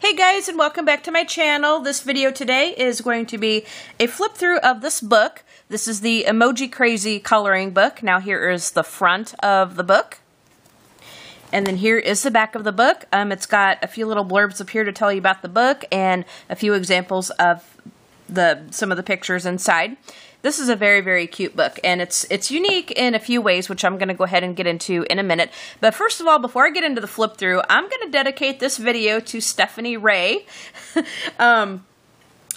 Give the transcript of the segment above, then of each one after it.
Hey guys, and welcome back to my channel. This video today is going to be a flip through of this book. This is the Emoji Crazy Coloring Book. Now here is the front of the book. And then here is the back of the book. It's got a few little blurbs up here to tell you about the book and a few examples of some of the pictures inside. This is a very, very cute book, and it's unique in a few ways, which I'm going to go ahead and get into in a minute. But first of all, before I get into the flip through, I'm going to dedicate this video to Stephanie Ray. I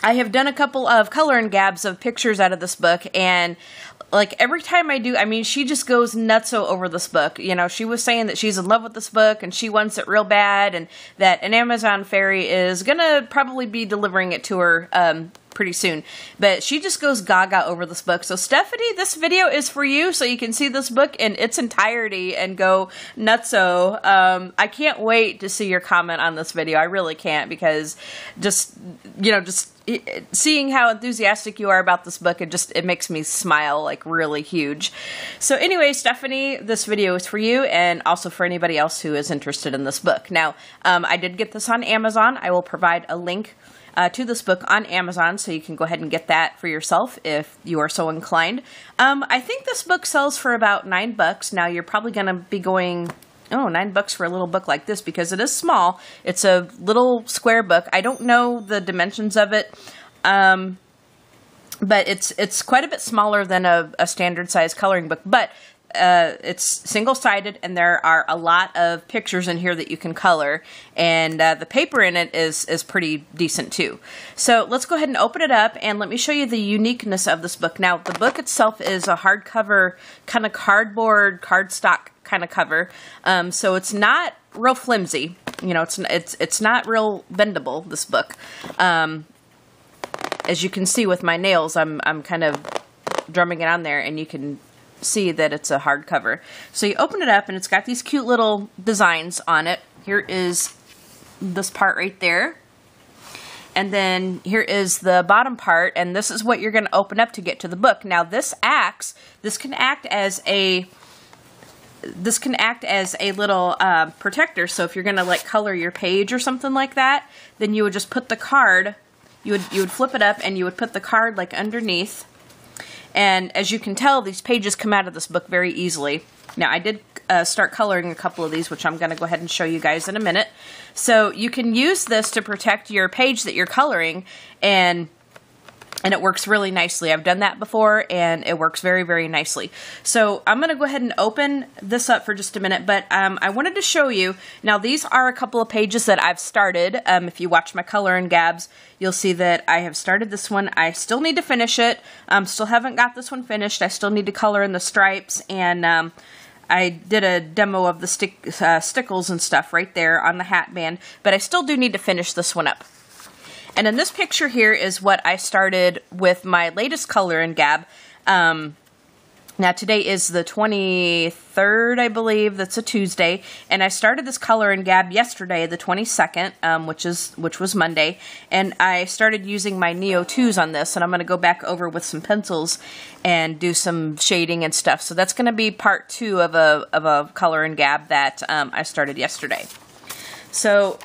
have done a couple of color and gabs of pictures out of this book, and like every time I do, I mean, she just goes nutso over this book. You know, she was saying that she's in love with this book and she wants it real bad, and that an Amazon fairy is gonna probably be delivering it to her pretty soon. But she just goes gaga over this book. So Stephanie, this video is for you, so you can see this book in its entirety and go nutso. I can't wait to see your comment on this video. I really can't, because just seeing how enthusiastic you are about this book, it makes me smile like really huge. So anyway, Stephanie, this video is for you, and also for anybody else who is interested in this book. Now, I did get this on Amazon. I will provide a link to this book on Amazon, so you can go ahead and get that for yourself if you are so inclined. I think this book sells for about $9. Now, you're probably going to be going, oh, $9 for a little book like this, because it is small. It's a little square book. I don't know the dimensions of it, but it's quite a bit smaller than a standard size coloring book. But it's single-sided, and there are a lot of pictures in here that you can color, and the paper in it is pretty decent too. So let's go ahead and open it up, and let me show you the uniqueness of this book. Now, the book itself is a hardcover, kind of cardboard, cardstock kind of cover, so it's not real flimsy. You know, it's not real bendable, this book. As you can see with my nails, I'm kind of drumming it on there, and you can see that it's a hardcover. So you open it up, and it's got these cute little designs on it. Here is this part right there, and then here is the bottom part, and this is what you're going to open up to get to the book. Now this can act as a little protector. So if you're going to like color your page or something like that, then you would just put the card, you would flip it up, and you would put the card like underneath. And as you can tell, these pages come out of this book very easily. Now, I did start coloring a couple of these, which I'm going to go ahead and show you guys in a minute. So you can use this to protect your page that you're coloring, and it works really nicely. I've done that before, and it works very, very nicely. So I'm going to go ahead and open this up for just a minute, but I wanted to show you. Now, these are a couple of pages that I've started. If you watch my color and gabs, you'll see that I have started this one. I still need to finish it. Still haven't got this one finished. I still need to color in the stripes, and I did a demo of the stickles and stuff right there on the hat band, but I still do need to finish this one up. And in this picture here is what I started with my latest color and gab. Now today is the 23rd, I believe. That's a Tuesday. And I started this color and gab yesterday, the 22nd, which was Monday. And I started using my Neo 2s on this, and I'm going to go back over with some pencils and do some shading and stuff. So that's going to be part 2 of a color and gab that I started yesterday. So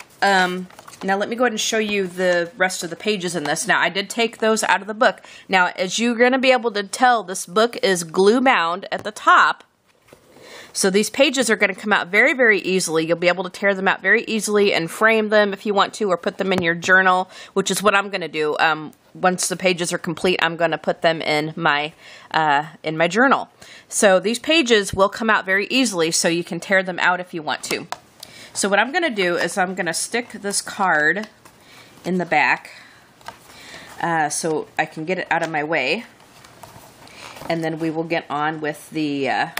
now let me go ahead and show you the rest of the pages in this. Now, I did take those out of the book. Now, as you're going to be able to tell, this book is glue bound at the top. So these pages are going to come out very, very easily. You'll be able to tear them out very easily and frame them if you want to, or put them in your journal, which is what I'm going to do. Once the pages are complete, I'm going to put them in my journal. So these pages will come out very easily, so you can tear them out if you want to. So what I'm going to do is I'm going to stick this card in the back so I can get it out of my way, and then we will get on with the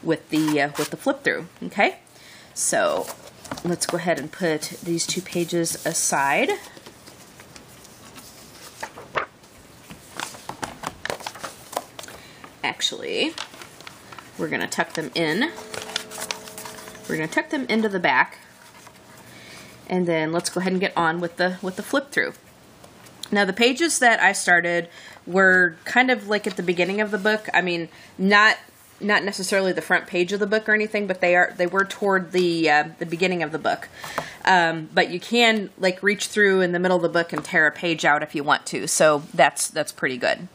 flip through. Okay, so let's go ahead and put these 2 pages aside. Actually, we're going to tuck them in. We're going to tuck them into the back, and then let's go ahead and get on with the flip through. Now, the pages that I started were kind of like at the beginning of the book. I mean, not not necessarily the front page of the book or anything, but they were toward the beginning of the book. But you can like reach through in the middle of the book and tear a page out if you want to. So that's pretty good.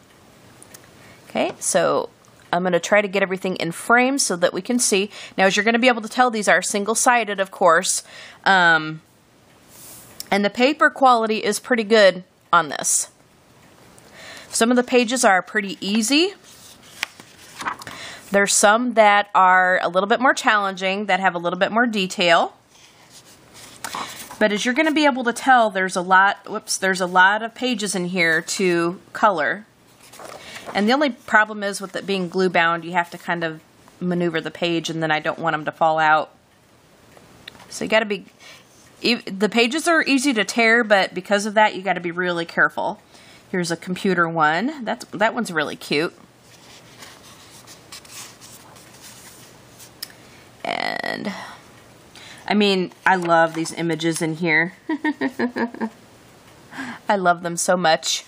Okay, so I'm going to try to get everything in frame so that we can see. Now, as you're going to be able to tell, these are single-sided, of course. And the paper quality is pretty good on this. Some of the pages are pretty easy. There's some that are a little bit more challenging, that have a little bit more detail. But as you're going to be able to tell, there's a lot of pages in here to color. And the only problem is with it being glue bound, you have to kind of maneuver the page, and then I don't want them to fall out. So you got to be, the pages are easy to tear, but because of that, you got to be really careful. Here's a computer one. That one's really cute. And I mean, I love these images in here. I love them so much.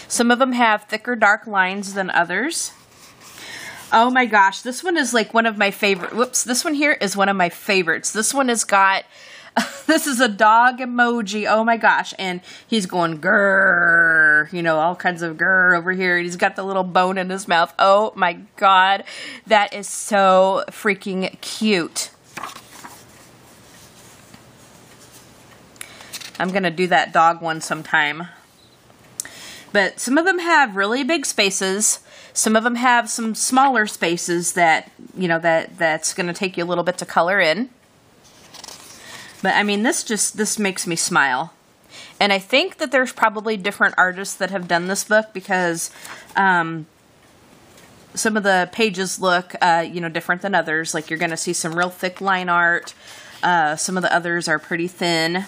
Some of them have thicker dark lines than others. Oh my gosh, this one is like one of my favorite. Whoops, this one here is one of my favorites. This one has got, this is a dog emoji. Oh my gosh, and he's going grrr, you know, all kinds of grrr over here. And he's got the little bone in his mouth. Oh my God, that is so freaking cute. I'm going to do that dog one sometime. But some of them have really big spaces. Some of them have some smaller spaces that, you know, that's going to take you a little bit to color in. But I mean, this makes me smile. And I think that there's probably different artists that have done this book because some of the pages look, you know, different than others. Like you're going to see some real thick line art. Some of the others are pretty thin.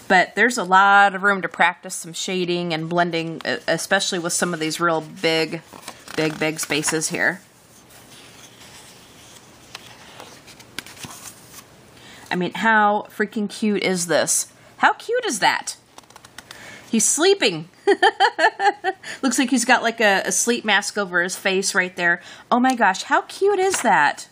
But there's a lot of room to practice some shading and blending, especially with some of these real big spaces here. I mean, how freaking cute is this? How cute is that? He's sleeping. Looks like he's got like a sleep mask over his face right there. Oh my gosh, how cute is that?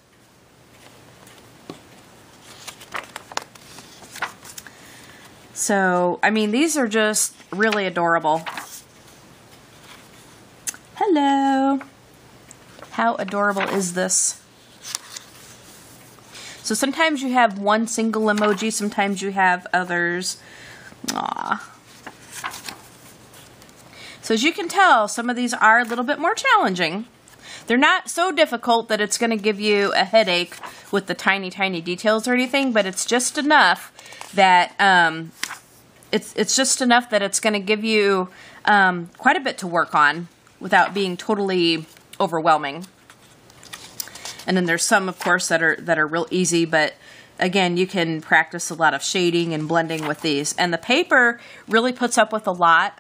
So, I mean, these are just really adorable. Hello. How adorable is this? So sometimes you have one single emoji, sometimes you have others. Aww. So as you can tell, some of these are a little bit more challenging. They're not so difficult that it's going to give you a headache with the tiny details or anything, but it's just enough that it's just enough that it's going to give you quite a bit to work on without being totally overwhelming. And then there's some, of course, that are real easy, but again, you can practice a lot of shading and blending with these. And the paper really puts up with a lot.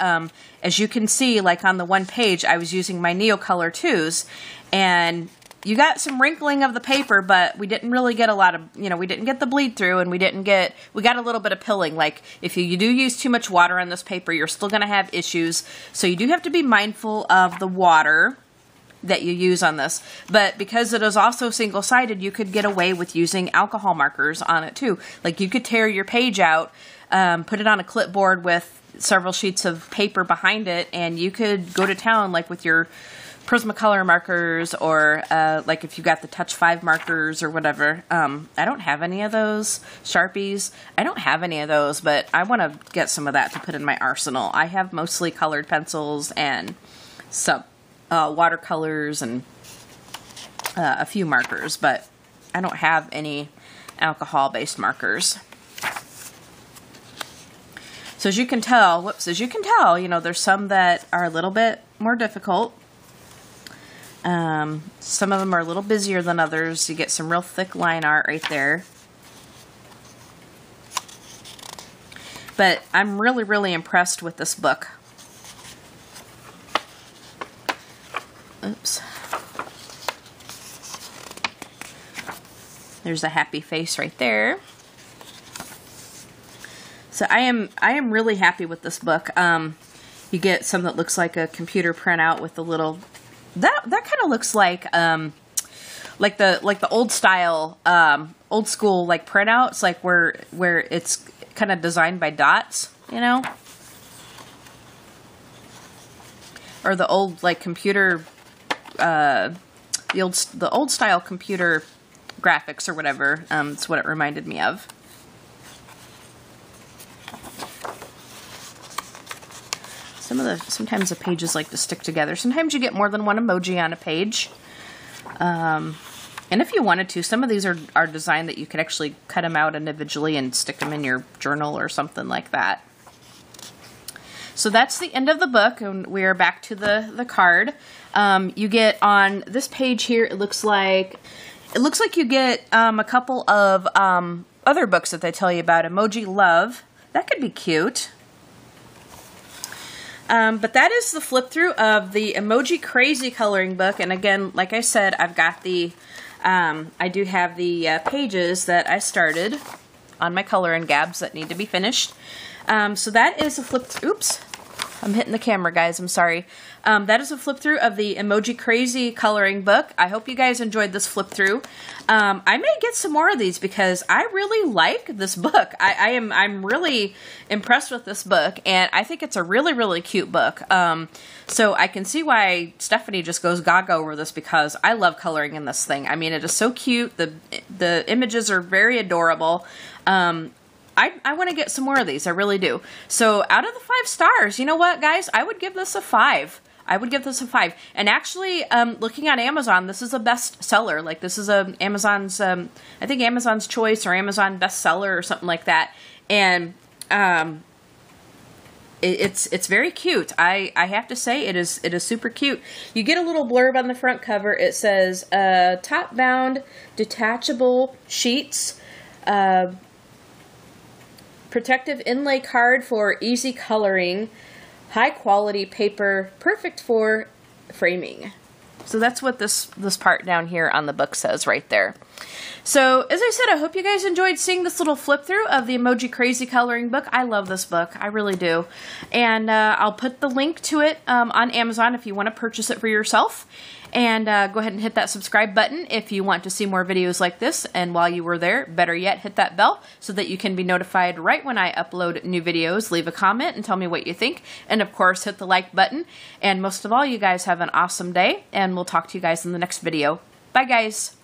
As you can see, like on the one page, I was using my Neocolor 2s, and you got some wrinkling of the paper, but we didn't really get a lot of, you know, we didn't get the bleed through, and we got a little bit of pilling. Like, if you do use too much water on this paper, you're still going to have issues. So you do have to be mindful of the water that you use on this. But because it is also single-sided, you could get away with using alcohol markers on it too. Like, you could tear your page out, put it on a clipboard with several sheets of paper behind it, and you could go to town like with your Prismacolor markers, or like if you got the Touch 5 markers or whatever. I don't have any of those. Sharpies, I don't have any of those, but I want to get some of that to put in my arsenal. I have mostly colored pencils and some watercolors and a few markers, but I don't have any alcohol-based markers. So as you can tell, you know, there's some that are a little bit more difficult. Some of them are a little busier than others. You get some real thick line art right there. But I'm really impressed with this book. Oops. There's a happy face right there. So I am really happy with this book. You You get some that looks like a computer printout with the little, that kind of looks like the old style, old school like printouts, like where it's kind of designed by dots, you know, or the old like computer, the old style computer graphics or whatever. It's what it reminded me of. Sometimes the pages like to stick together. Sometimes you get more than one emoji on a page. And if you wanted to, some of these are designed that you could actually cut them out individually and stick them in your journal or something like that. So that's the end of the book, and we are back to the card. You get on this page here, it looks like you get a couple of other books that they tell you about. Emoji Love. That could be cute. But that is the flip through of the Emoji Crazy Coloring Book. And again, like I said, I've got the, I do have the pages that I started on my color and gabs that need to be finished. So that is a flip through. Oops, I'm hitting the camera, guys. I'm sorry. That is a flip through of the Emoji Crazy Coloring Book. I hope you guys enjoyed this flip through. I may get some more of these because I really like this book. I'm really impressed with this book, and I think it's a really, really cute book. So I can see why Stephanie just goes gaga over this, because I love coloring in this thing. I mean, it is so cute. The images are very adorable. I want to get some more of these. I really do. So out of the 5 stars, you know what, guys? I would give this a 5. I would give this a 5. And actually, looking on Amazon, this is a bestseller. Like, this is Amazon's, I think Amazon's Choice or Amazon bestseller or something like that. And it's very cute. I have to say, it is super cute. You get a little blurb on the front cover. It says, top-bound detachable sheets, protective inlay card for easy coloring, high quality paper, perfect for framing. So that's what this part down here on the book says right there. So as I said, I hope you guys enjoyed seeing this little flip through of the Emoji Crazy Coloring Book. I love this book. I really do. And I'll put the link to it on Amazon if you want to purchase it for yourself. And go ahead and hit that subscribe button if you want to see more videos like this. And while you were there, better yet, hit that bell so that you can be notified right when I upload new videos. Leave a comment and tell me what you think. And of course, hit the like button. And most of all, you guys have an awesome day. And we'll talk to you guys in the next video. Bye, guys.